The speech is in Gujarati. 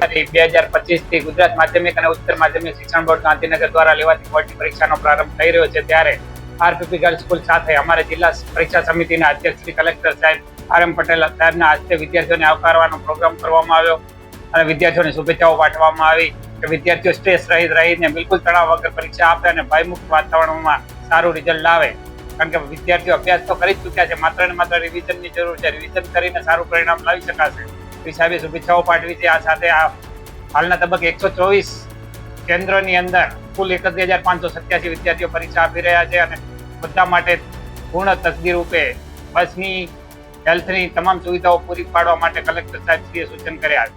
જાન્યુઆરી 2025 થી ગુજરાત માધ્યમિક અને ઉચ્ચતર માધ્યમિક શિક્ષણ બોર્ડ ગાંધીનગર દ્વારા લેવાતી બોર્ડની પરીક્ષાનો પ્રારંભ થઈ રહ્યો છે, ત્યારે આરપીપી ગર્લ્સ સ્કૂલ સાથે અમારા જિલ્લા પરીક્ષા સમિતિના અધ્યક્ષ શ્રી કલેક્ટર સાહેબ આર.એમ. પટેલ સાહેબના હસ્તે વિદ્યાર્થીઓને આવકારવાનો પ્રોગ્રામ કરવામાં આવ્યો અને વિદ્યાર્થીઓને શુભેચ્છાઓ પાઠવવામાં આવી કે વિદ્યાર્થીઓ સ્ટ્રેસ રહિત રહીને બિલકુલ તણાવ વગર પરીક્ષા આપે અને ભયમુક્ત વાતાવરણમાં સારું રિઝલ્ટ લાવે. કારણ કે વિદ્યાર્થીઓ અભ્યાસ તો કરી જ ચૂક્યા છે, માત્ર ને માત્ર રિવિઝનની જરૂર છે. રિવિઝન કરીને સારું પરિણામ લાવી શકાશે. શ્રી સાહેબે શુભેચ્છાઓ પાઠવી છે. આ સાથે હાલના તબક્કે 124 કેન્દ્રોની અંદર કુલ 31,587 વિદ્યાર્થીઓ પરીક્ષા આપી રહ્યા છે અને બધા માટે પૂર્ણ તસદીર રૂપે બસની હેલ્થની તમામ સુવિધાઓ પૂરી પાડવા માટે કલેક્ટર સાહેબ શ્રીએ સૂચન કર્યા.